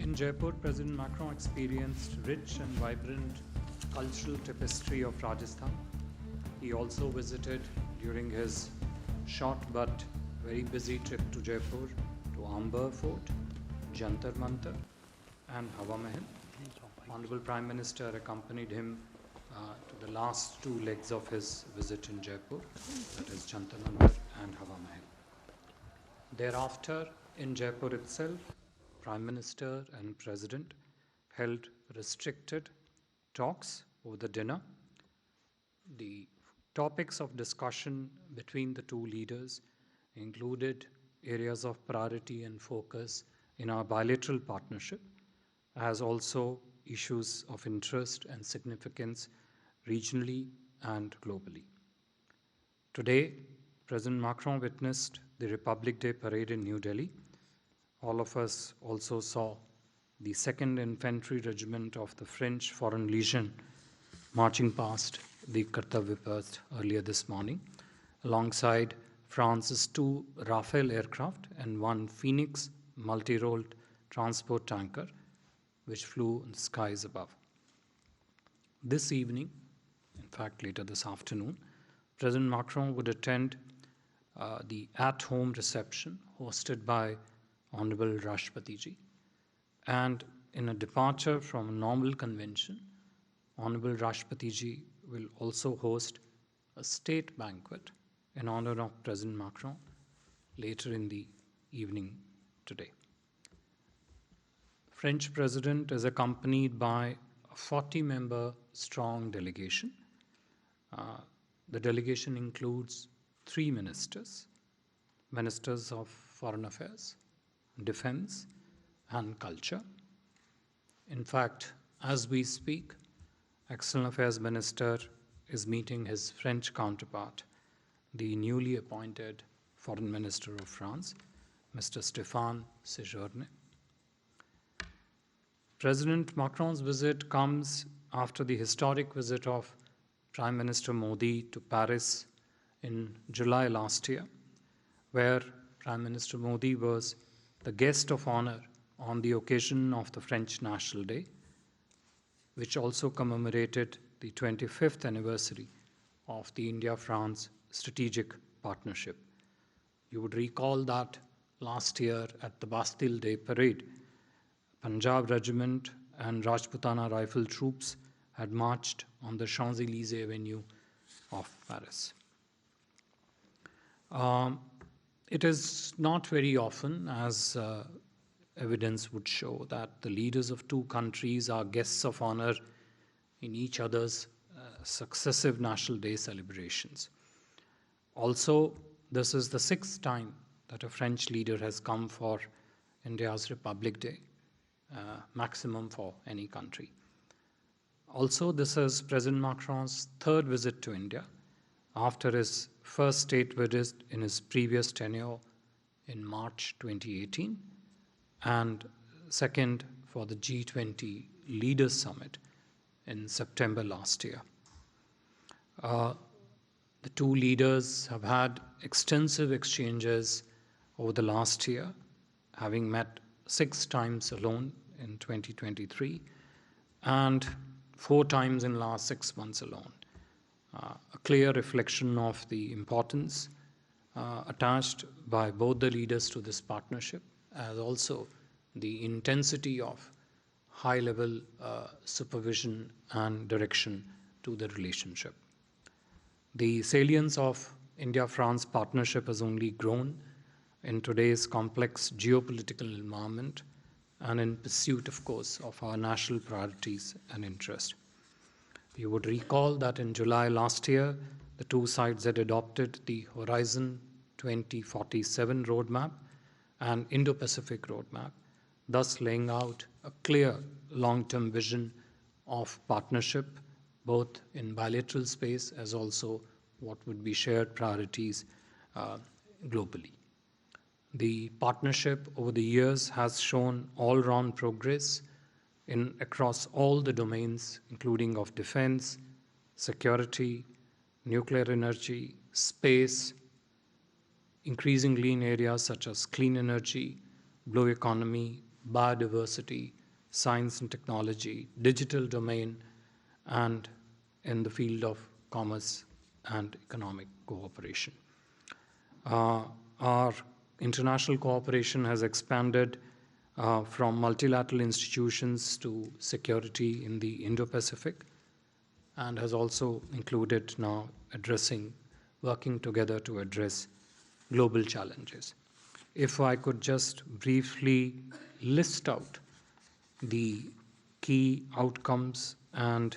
In Jaipur, President Macron experienced rich and vibrant cultural tapestry of Rajasthan. He also visited during his short but very busy trip to Jaipur to Amber Fort, Jantar Mantar and Hawa Mahal. Honorable Prime Minister accompanied him to the last two legs of his visit in Jaipur, that is Jantar Mantar and Hawa Mahal. Thereafter, in Jaipur itself, Prime Minister and President held restricted talks over the dinner. The topics of discussion between the two leaders included areas of priority and focus in our bilateral partnership, as also issues of interest and significance regionally and globally. Today, President Macron witnessed the Republic Day parade in New Delhi. All of us also saw the 2nd Infantry Regiment of the French Foreign Legion marching past the Kartavya Path earlier this morning, alongside France's 2 Rafale aircraft and 1 Phoenix multi-role transport tanker, which flew in the skies above. This evening, in fact later this afternoon, President Macron would attend the at-home reception hosted by Honorable Rashtrapati Ji. And in a departure from a normal convention, Honorable Rashtrapati Ji will also host a state banquet in honor of President Macron later in the evening today. French President is accompanied by a 40-member strong delegation. The delegation includes 3 ministers of Foreign Affairs, Defense, and Culture. In fact, as we speak, External Affairs Minister is meeting his French counterpart, the newly appointed Foreign Minister of France, Mr. Stéphane Séjourné. President Macron's visit comes after the historic visit of Prime Minister Modi to Paris in July last year, where Prime Minister Modi was the guest of honor on the occasion of the French National Day, which also commemorated the 25th anniversary of the India-France strategic partnership. You would recall that last year at the Bastille Day parade, Punjab Regiment and Rajputana Rifle troops had marched on the Champs-Élysées Avenue of Paris. It is not very often, as evidence would show, that the leaders of two countries are guests of honor in each other's successive National Day celebrations. Also, this is the 6th time that a French leader has come for India's Republic Day, maximum for any country. Also, this is President Macron's 3rd visit to India after his first state visit in his previous tenure in March 2018 and 2nd for the G20 Leaders Summit in September last year. The two leaders have had extensive exchanges over the last year, having met 6 times alone in 2023 and 4 times in the last 6 months alone. A clear reflection of the importance attached by both the leaders to this partnership, as also the intensity of high-level supervision and direction to the relationship. The salience of India-France partnership has only grown in today's complex geopolitical environment and in pursuit, of course, of our national priorities and interests. You would recall that in July last year, the two sides had adopted the Horizon 2047 roadmap and Indo-Pacific roadmap, thus laying out a clear long-term vision of partnership, both in bilateral space as also what would be shared priorities globally. The partnership over the years has shown all-round progress across all the domains, including of defense, security, nuclear energy, space, increasingly in areas such as clean energy, blue economy, biodiversity, science and technology, digital domain, and in the field of commerce and economic cooperation. Our international cooperation has expanded from multilateral institutions to security in the Indo-Pacific, and has also included now working together to address global challenges. If I could just briefly list out the key outcomes and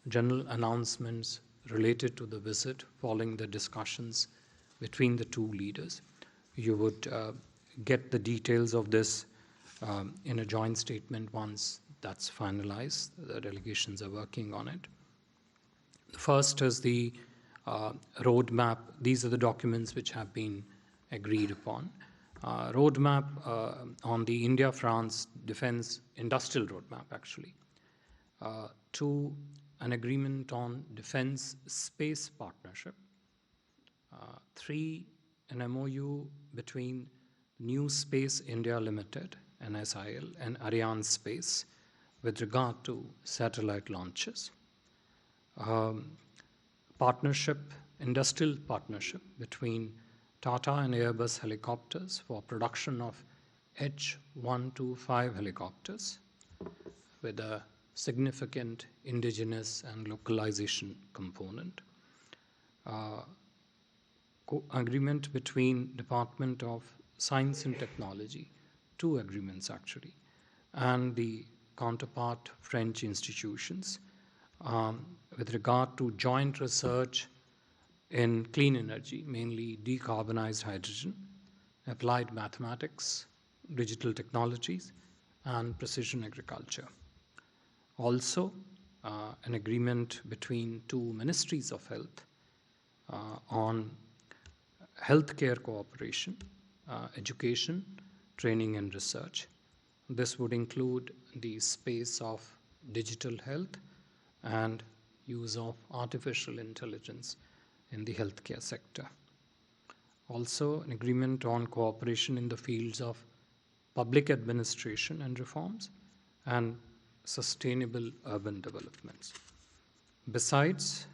general announcements related to the visit following the discussions between the two leaders. You would get the details of this in a joint statement once that's finalized. The delegations are working on it. The first is the roadmap. These are the documents which have been agreed upon. Roadmap on the India-France defense industrial roadmap, actually. Two, an agreement on defense space partnership. Three, an MOU between New Space India Limited, NSIL, and Arianespace with regard to satellite launches. Industrial partnership between Tata and Airbus helicopters for production of H-125 helicopters with a significant indigenous and localization component. Agreement between Department of Science and Technology, two agreements actually, and the counterpart French institutions with regard to joint research in clean energy, mainly decarbonized hydrogen, applied mathematics, digital technologies, and precision agriculture. Also, an agreement between two ministries of health on healthcare cooperation, education, training, and research. This would include the space of digital health and use of artificial intelligence in the healthcare sector. Also, an agreement on cooperation in the fields of public administration and reforms and sustainable urban developments. Besides,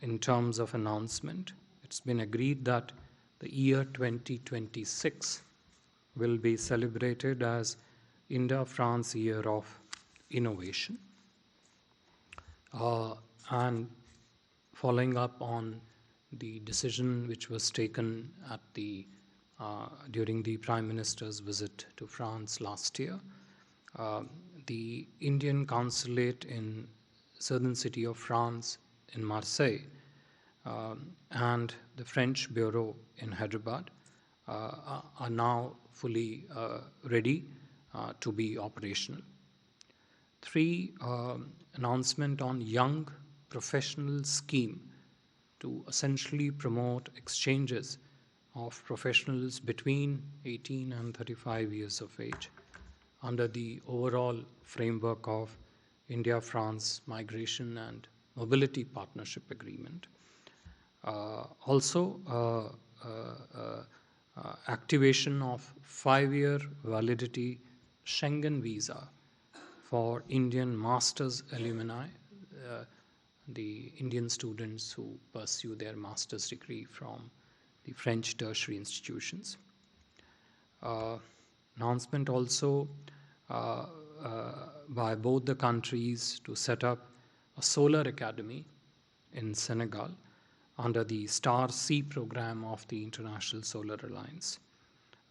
in terms of announcement, it's been agreed that the year 2026 will be celebrated as India-France Year of Innovation. And following up on the decision which was taken at during the Prime Minister's visit to France last year, the Indian consulate in southern city of France in Marseille and the French bureau in Hyderabad are now fully ready to be operational. Three, announcement on young professional scheme to essentially promote exchanges of professionals between 18 and 35 years of age under the overall framework of India-France Migration and Mobility Partnership Agreement. Also, activation of 5-year validity Schengen visa for Indian master's alumni, the Indian students who pursue their master's degree from the French tertiary institutions. Announcement also by both the countries to set up a solar academy in Senegal under the Star C program of the International Solar Alliance,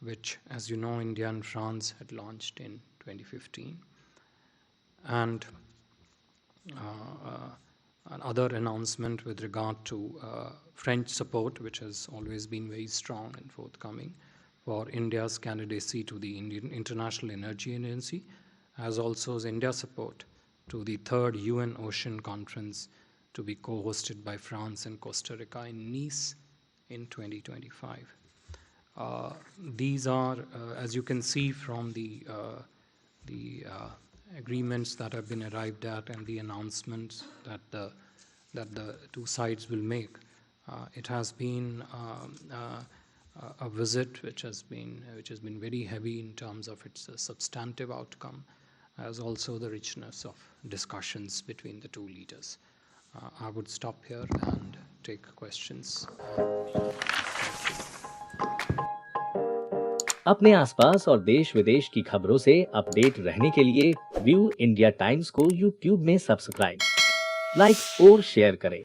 which, as you know, India and France had launched in 2015. And another announcement with regard to French support, which has always been very strong and forthcoming for India's candidacy to the Indian International Energy Agency, as also as India support to the 3rd UN Ocean Conference to be co-hosted by France and Costa Rica in Nice in 2025. These are, as you can see from the agreements that have been arrived at and the announcements that the two sides will make, it has been a visit which has been very heavy in terms of its substantive outcome, as also the richness of discussions between the two leaders. I would stop here and take questions. अपने आसपास और देश विदेश की खबरों से update रहने के लिए व्यू इंडिया टाइम्स को यूट्यूब में सब्सक्राइब, लाइक और शेयर करें।